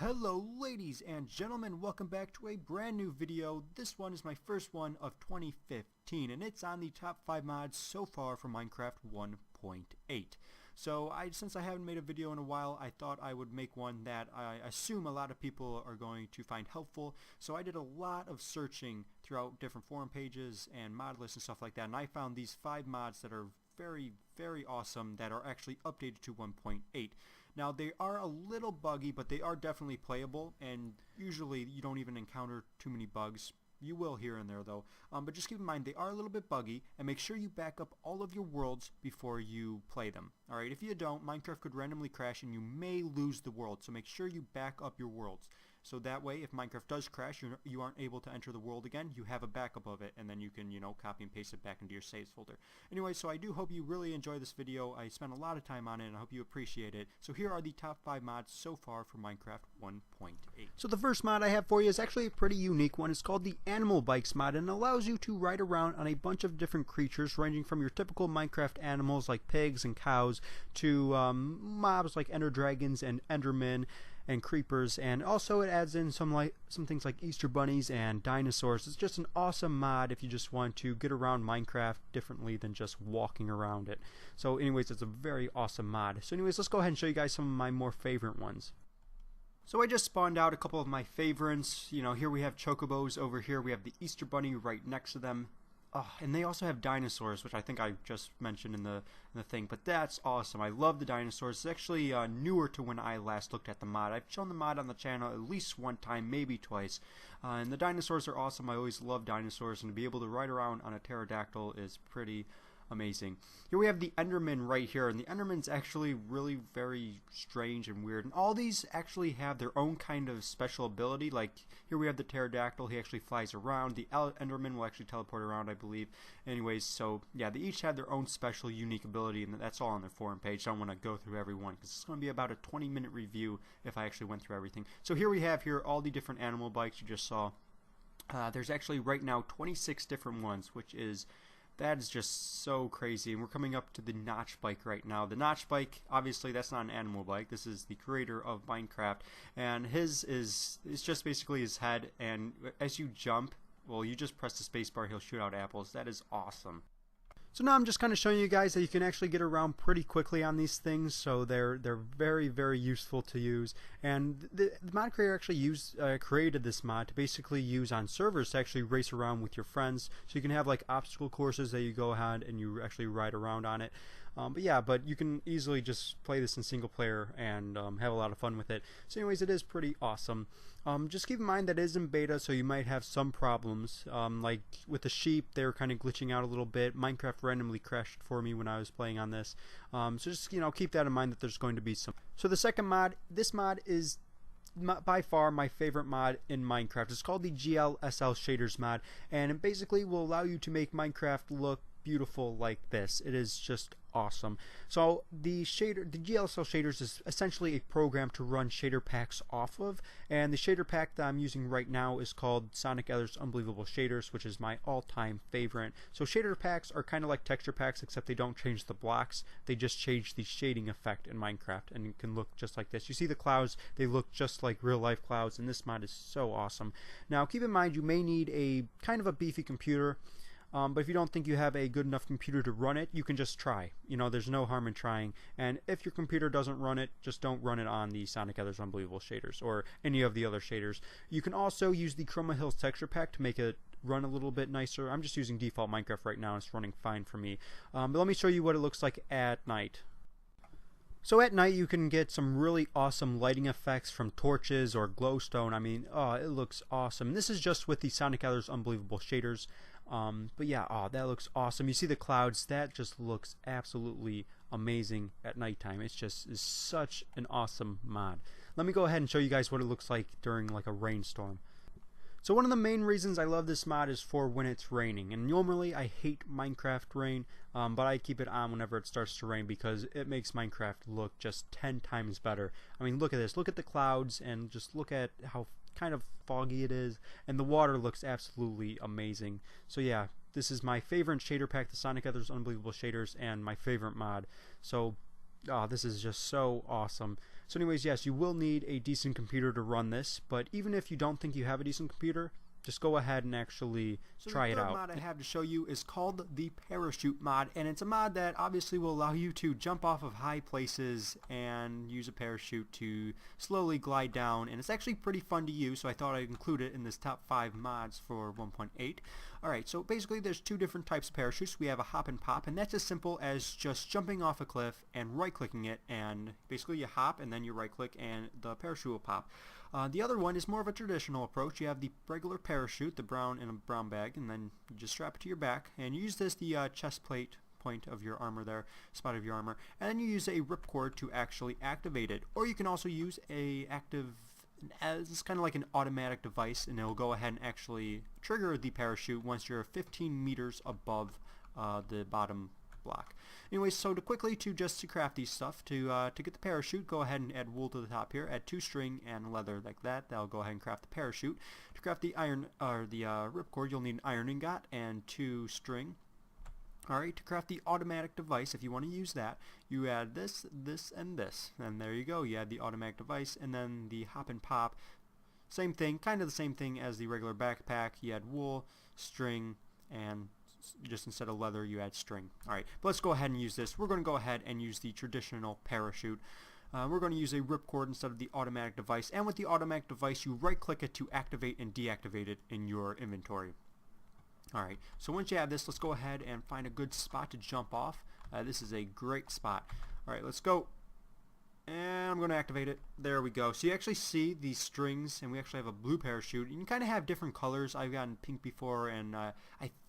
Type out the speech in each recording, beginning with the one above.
Hello ladies and gentlemen, welcome back to a brand new video. This one is my first one of 2015 and it's on the top 5 mods so far for Minecraft 1.8. So since I haven't made a video in a while, I thought I would make one that I assume a lot of people are going to find helpful. So I did a lot of searching throughout different forum pages and mod lists and stuff like that, and I found these 5 mods that are very awesome that are actually updated to 1.8. Now they are a little buggy, but they are definitely playable, and usually you don't even encounter too many bugs. You will here and there though, but just keep in mind they are a little bit buggy, and make sure you back up all of your worlds before you play them. Alright, if you don't, Minecraft could randomly crash and you may lose the world, so make sure you back up your worlds. So that way, if Minecraft does crash, you aren't able to enter the world again, you have a backup of it, and then you can, copy and paste it back into your saves folder. Anyway, so I do hope you really enjoy this video. I spent a lot of time on it, and I hope you appreciate it. So here are the top 5 mods so far for Minecraft 1.8. So the first mod I have for you is actually a pretty unique one. It's called the Animal Bikes mod, and it allows you to ride around on a bunch of different creatures, ranging from your typical Minecraft animals like pigs and cows to mobs like Ender Dragons and Endermen and creepers, and also it adds in some things like Easter bunnies and dinosaurs. It's just an awesome mod if you just want to get around Minecraft differently than just walking around it. So anyways, it's a very awesome mod. So anyways, let's go ahead and show you guys some of my more favorite ones. So I just spawned out a couple of my favorites. Here we have chocobos, over here we have the Easter bunny right next to them. Oh, and they also have dinosaurs, which I think I just mentioned in the thing, but that's awesome. I love the dinosaurs. It's actually newer to when I last looked at the mod. I've shown the mod on the channel at least one time, maybe twice, and the dinosaurs are awesome. I always love dinosaurs, and to be able to ride around on a pterodactyl is pretty amazing. Here we have the Enderman right here, and the Enderman's actually really very strange and weird, and all these actually have their own kind of special ability. Like here we have the pterodactyl, he actually flies around. The Enderman will actually teleport around, I believe. Anyways, so yeah, they each have their own special unique ability, and that's all on their forum page. I don't want to go through every one because it's going to be about a 20-minute review if I actually went through everything. So here we have all the different animal bikes you just saw. There's actually right now 26 different ones, that is just so crazy, and we're coming up to the Notch bike right now. The Notch bike, obviously that's not an animal bike. This is the creator of Minecraft, and it's just basically his head, and as you jump, well, you just press the spacebar, he'll shoot out apples. That is awesome. So now I'm just kind of showing you guys that you can actually get around pretty quickly on these things, so they're very useful to use. And the mod creator actually created this mod to basically use on servers to actually race around with your friends. So you can have like obstacle courses that you go ahead and you actually ride around on it. But you can easily just play this in single player and have a lot of fun with it. So anyways, it is pretty awesome. Just keep in mind that it is in beta, so you might have some problems. Like with the sheep, they were kind of glitching out a little bit. Minecraft randomly crashed for me when I was playing on this. So just keep that in mind that there's going to be some. So the second mod, this mod is by far my favorite mod in Minecraft. It's called the GLSL Shaders mod, and it basically will allow you to make Minecraft look beautiful like this. It is just awesome. So the GLSL shaders is essentially a program to run shader packs off of, and the shader pack that I'm using right now is called Sonic Other's Unbelievable Shaders, which is my all-time favorite. So shader packs are kind of like texture packs, except they don't change the blocks, they just change the shading effect in Minecraft, and it can look just like this. You see the clouds, they look just like real life clouds, and this mod is so awesome. Now keep in mind you may need a kind of a beefy computer. But if you don't think you have a good enough computer to run it, you can just try. There's no harm in trying. And if your computer doesn't run it, just don't run it on the Sonic Other's Unbelievable Shaders or any of the other shaders. You can also use the Chroma Hills texture pack to make it run a little bit nicer. I'm just using default Minecraft right now, and it's running fine for me. But let me show you what it looks like at night. So at night you can get some really awesome lighting effects from torches or glowstone. I mean, oh, it looks awesome. This is just with the Sonic Other's Unbelievable Shaders. But yeah, oh, that looks awesome. You see the clouds, that just looks absolutely amazing at nighttime. It's such an awesome mod. Let me go ahead and show you guys what it looks like during like a rainstorm. So one of the main reasons I love this mod is for when it's raining, and normally I hate Minecraft rain, but I keep it on whenever it starts to rain because it makes Minecraft look just 10 times better. I mean, look at this, look at the clouds, and just look at how kind of foggy it is, and the water looks absolutely amazing. So yeah, this is my favorite shader pack, the Sonic Other's Unbelievable Shaders, and my favorite mod. So this is just so awesome. So anyways, yes, you will need a decent computer to run this, but even if you don't think you have a decent computer, just go ahead and actually try it out. The third mod I have to show you is called the Parachute mod, and it's a mod that obviously will allow you to jump off of high places and use a parachute to slowly glide down, and it's actually pretty fun to use, so I thought I'd include it in this top 5 mods for 1.8. Alright, so basically there's 2 different types of parachutes. We have a hop and pop, and that's as simple as just jumping off a cliff and right-clicking it, and basically you hop and then you right-click and the parachute will pop. The other one is more of a traditional approach. You have the regular parachute, the brown in a brown bag, and then you just strap it to your back, and you use this, the chest plate point of your armor there, spot of your armor, and then you use a ripcord to actually activate it. Or you can also use it's kind of like an automatic device, and it will go ahead and actually trigger the parachute once you're 15 meters above the bottom block. Anyways, so to craft these stuff, to get the parachute, go ahead and add wool to the top here, add 2 string and leather like that. That'll go ahead and craft the parachute. To craft the iron or the ripcord, you'll need an iron ingot and 2 string. Alright, to craft the automatic device, if you want to use that, you add this, this, and this. And there you go, you add the automatic device, and then the hop and pop, same thing, kind of the same thing as the regular backpack. You add wool, string, and just instead of leather you add string. Alright, but let's go ahead and use this. We're going to go ahead and use the traditional parachute. We're going to use a ripcord instead of the automatic device, and with the automatic device you right click it to activate and deactivate it in your inventory. Alright, so once you have this, let's go ahead and find a good spot to jump off. This is a great spot. Alright, let's go. And I'm going to activate it. There we go. So you actually see these strings, and we actually have a blue parachute. And you kind of have different colors. I've gotten pink before, and I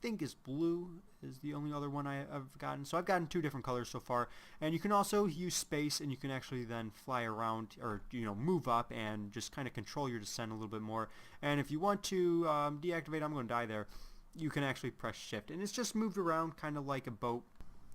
think is blue is the only other one I've gotten. So I've gotten 2 different colors so far. And you can also use space, and you can actually then fly around, or move up and just kind of control your descent a little bit more. And if you want to deactivate, I'm going to die there, you can actually press shift, and it's just moved around kind of like a boat,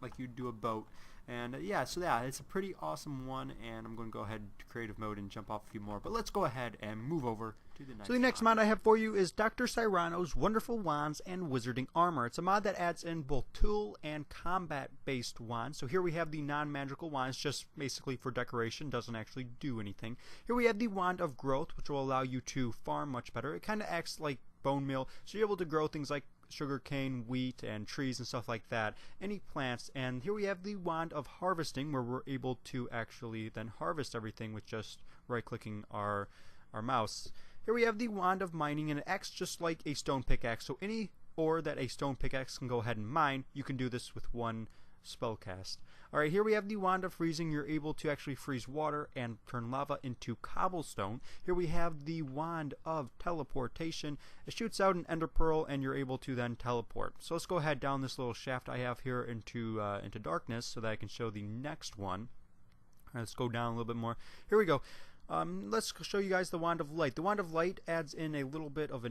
like you'd do a boat. And yeah, so yeah, it's a pretty awesome one, and I'm going to go ahead to creative mode and jump off a few more. But let's go ahead and move over to the next. So the next mod I have for you is Dr. Cyrano's Wonderful Wands and Wizarding Armor. It's a mod that adds in both tool and combat-based wands. So here we have the non-magical wands, just basically for decoration, doesn't actually do anything. Here we have the Wand of Growth, which will allow you to farm much better. It kind of acts like bone meal, so you're able to grow things like sugarcane, wheat, and trees and stuff like that, any plants. And here we have the Wand of Harvesting, where we're able to actually then harvest everything with just right clicking our mouse. Here we have the Wand of Mining, and it acts just like a stone pickaxe, so any ore that a stone pickaxe can go ahead and mine, you can do this with one spell cast. Alright, here we have the Wand of Freezing. You're able to actually freeze water and turn lava into cobblestone. Here we have the Wand of Teleportation. It shoots out an ender pearl, and you're able to then teleport. So let's go ahead down this little shaft I have here into darkness so that I can show the next one. Alright, let's go down a little bit more. Here we go. Let's show you guys the Wand of Light. The Wand of Light adds in a little bit of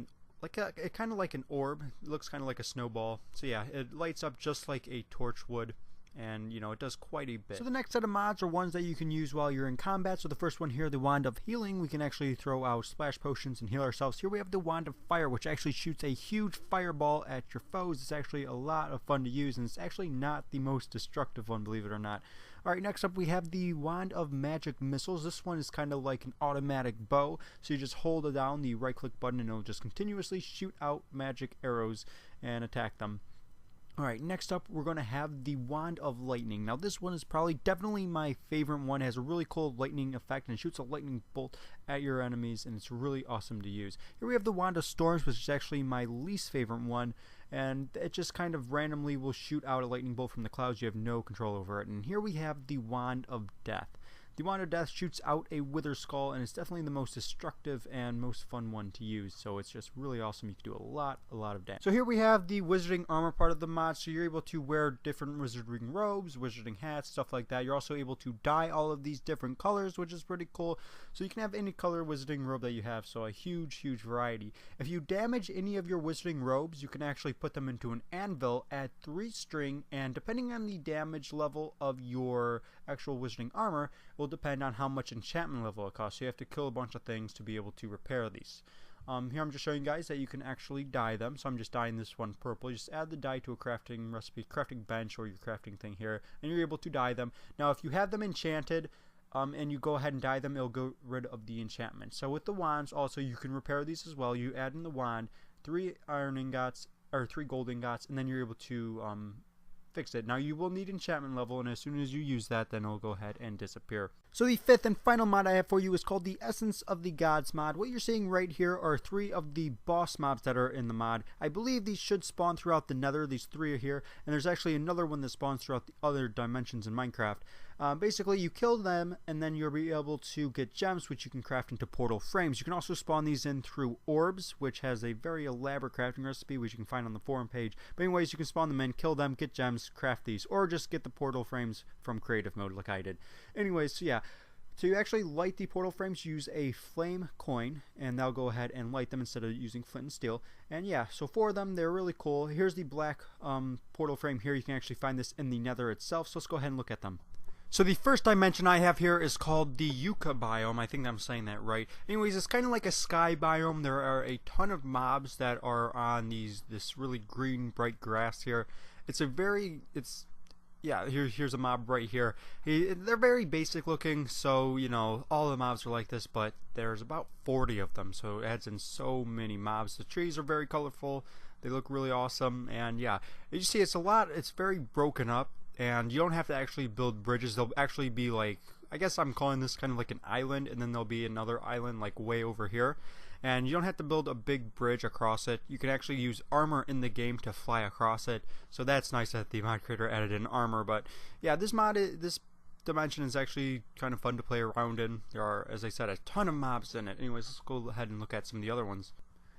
kind of like an orb. It looks kind of like a snowball. So yeah, it lights up just like a torch would, and it does quite a bit. So the next set of mods are ones that you can use while you're in combat. So the first one here, the Wand of Healing, we can actually throw out splash potions and heal ourselves. Here we have the Wand of Fire, which actually shoots a huge fireball at your foes. It's actually a lot of fun to use, and it's actually not the most destructive one, believe it or not. Alright, next up we have the Wand of Magic Missiles. This one is kind of like an automatic bow, so you just hold down the right click button and it'll just continuously shoot out magic arrows and attack them. Alright, next up we're going to have the Wand of Lightning. Now this one is probably definitely my favorite one. It has a really cool lightning effect and shoots a lightning bolt at your enemies, and it's really awesome to use. Here we have the Wand of Storms, which is actually my least favorite one, and it just kind of randomly will shoot out a lightning bolt from the clouds. You have no control over it. And here we have the Wand of Death. The Wand of Death shoots out a Wither Skull, and it's definitely the most destructive and most fun one to use, so it's just really awesome. You can do a lot of damage. So here we have the Wizarding Armor part of the mod, so you're able to wear different wizarding robes, wizarding hats, stuff like that. You're also able to dye all of these different colors, which is pretty cool, so you can have any color wizarding robe that you have, so a huge variety. If you damage any of your wizarding robes, you can actually put them into an anvil, add 3 string, and depending on the damage level of your actual wizarding armor, will depend on how much enchantment level it costs. So you have to kill a bunch of things to be able to repair these. Here I'm just showing you guys that you can actually dye them. So I'm just dyeing this one purple. You just add the dye to a crafting recipe, crafting bench, or your crafting thing here, and you're able to dye them. Now if you have them enchanted, and you go ahead and dye them, it'll get rid of the enchantment. So with the wands also, you can repair these as well. You add in the wand 3 iron ingots or 3 gold ingots, and then you're able to fix it. Now you will need enchantment level, and as soon as you use that, then it'll go ahead and disappear. So the 5th and final mod I have for you is called the Essence of the Gods mod. What you're seeing right here are 3 of the boss mobs that are in the mod. I believe these should spawn throughout the Nether. These 3 are here, and there's actually another one that spawns throughout the other dimensions in Minecraft. Basically, you kill them, and then you'll be able to get gems, which you can craft into portal frames. You can also spawn these in through orbs, which has a very elaborate crafting recipe, which you can find on the forum page. But anyways, you can spawn them in, kill them, get gems, craft these, or just get the portal frames from creative mode like I did. Anyways, so yeah. To actually light the portal frames, use a flame coin, and that'll go ahead and light them instead of using flint and steel. And yeah, so 4 of them, they're really cool. Here's the black portal frame here. You can actually find this in the Nether itself, so let's go ahead and look at them. So the first dimension I have here is called the Yucca biome. I think I'm saying that right. Anyways, it's kind of like a sky biome. There are a ton of mobs that are on this really green, bright grass here. Yeah, here's a mob right here. They're very basic looking, so, you know, all the mobs are like this, but there's about 40 of them, so it adds in so many mobs. The trees are very colorful. They look really awesome, and yeah, you see it's very broken up, and you don't have to actually build bridges. They'll actually be like, I guess I'm calling this kind of like an island, and then there'll be another island like way over here. And you don't have to build a big bridge across it. You can actually use armor in the game to fly across it. So that's nice that the mod creator added in armor. But yeah, this dimension is actually kind of fun to play around in. There are, as I said, a ton of mobs in it. Anyways, let's go ahead and look at some of the other ones.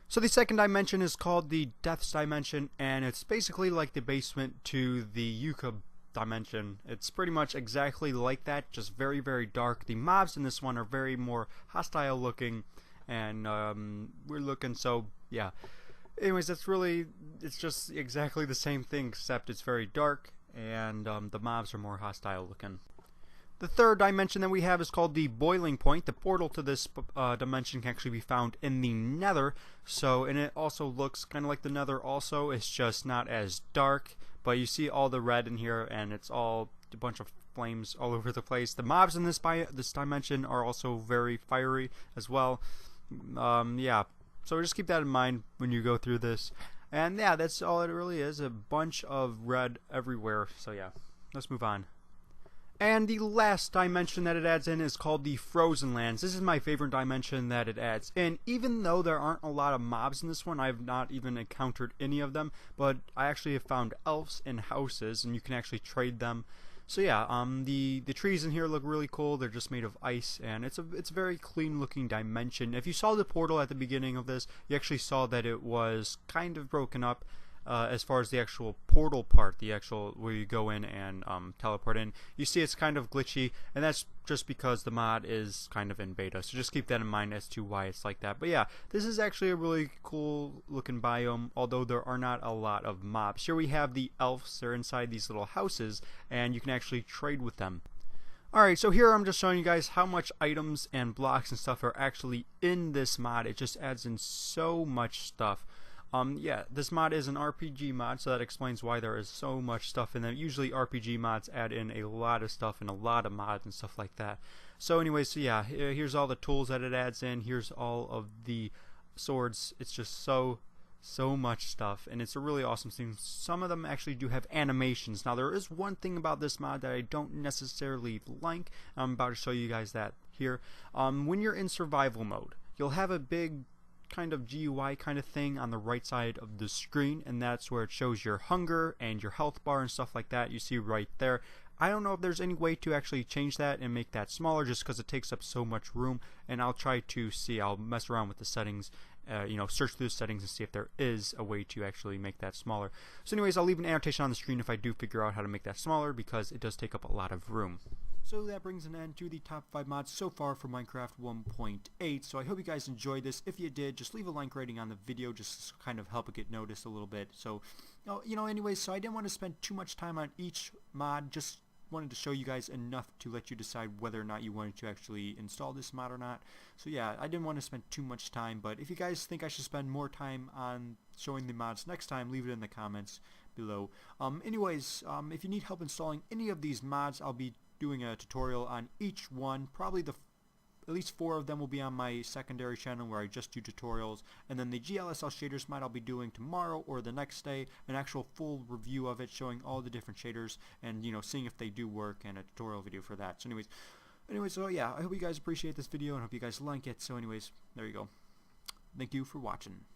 So the second dimension is called the Depths dimension, and it's basically like the basement to the Yucca dimension. It's pretty much exactly like that, just very, very dark. The mobs in this one are very more hostile looking, and we're looking, so yeah. Anyways, it's just exactly the same thing, except it's very dark, and the mobs are more hostile looking. The third dimension that we have is called the Boiling Point. The portal to this dimension can actually be found in the Nether, and it also looks kind of like the Nether also. It's just not as dark, but you see all the red in here, and it's all a bunch of flames all over the place. The mobs in this dimension are also very fiery as well. Yeah, so just keep that in mind when you go through this. And yeah, that's all it really is, a bunch of red everywhere. So yeah, let's move on. And the last dimension that it adds in is called the Frozen Lands. This is my favorite dimension that it adds in. Even though there aren't a lot of mobs in this one, I've not even encountered any of them, but I actually have found elves in houses, and you can actually trade them. So yeah, the trees in here look really cool. They're just made of ice, and it's a very clean looking dimension. If you saw the portal at the beginning of this, you actually saw that it was kind of broken up as far as the actual portal part, the actual where you go in and teleport in. You see it's kind of glitchy, and that's just because the mod is kind of in beta, so just keep that in mind as to why it's like that. But yeah, this is actually a really cool looking biome, although there are not a lot of mobs. Here we have the elves. They're inside these little houses, and you can actually trade with them. Alright, so here I'm just showing you guys how much items and blocks and stuff are actually in this mod. It just adds in so much stuff. Yeah, this mod is an RPG mod, so that explains why there is so much stuff in them. Usually RPG mods add in a lot of stuff and a lot of mods and stuff like that. So anyways, so yeah, here's all the tools that it adds in. Here's all of the swords. It's just so much stuff, and it's a really awesome thing. Some of them actually do have animations. Now there is one thing about this mod that I don't necessarily like. I'm about to show you guys that here. When you're in survival mode, you'll have a big kind of GUI kind of thing on the right side of the screen, and that's where it shows your hunger and your health bar and stuff like that. You see right there. I don't know if there's any way to actually change that and make that smaller, just because it takes up so much room, and I'll try to see. I'll mess around with the settings, search through the settings and see if there is a way to actually make that smaller. So anyways, I'll leave an annotation on the screen if I do figure out how to make that smaller, because it does take up a lot of room. So that brings an end to the top 5 mods so far for Minecraft 1.8. So I hope you guys enjoyed this. If you did, just leave a like rating on the video, just to kind of help it get noticed a little bit. So, anyways, so I didn't want to spend too much time on each mod, just wanted to show you guys enough to let you decide whether or not you wanted to actually install this mod or not. So yeah, I didn't want to spend too much time, but if you guys think I should spend more time on showing the mods next time, leave it in the comments below. Anyways, if you need help installing any of these mods, I'll be doing a tutorial on each one. Probably at least 4 of them will be on my secondary channel where I just do tutorials, and then the GLSL shaders might I'll be doing tomorrow or the next day, an actual full review of it showing all the different shaders and, you know, seeing if they do work, and a tutorial video for that. So anyways, so yeah, I hope you guys appreciate this video and hope you guys like it. So anyways, there you go. Thank you for watching.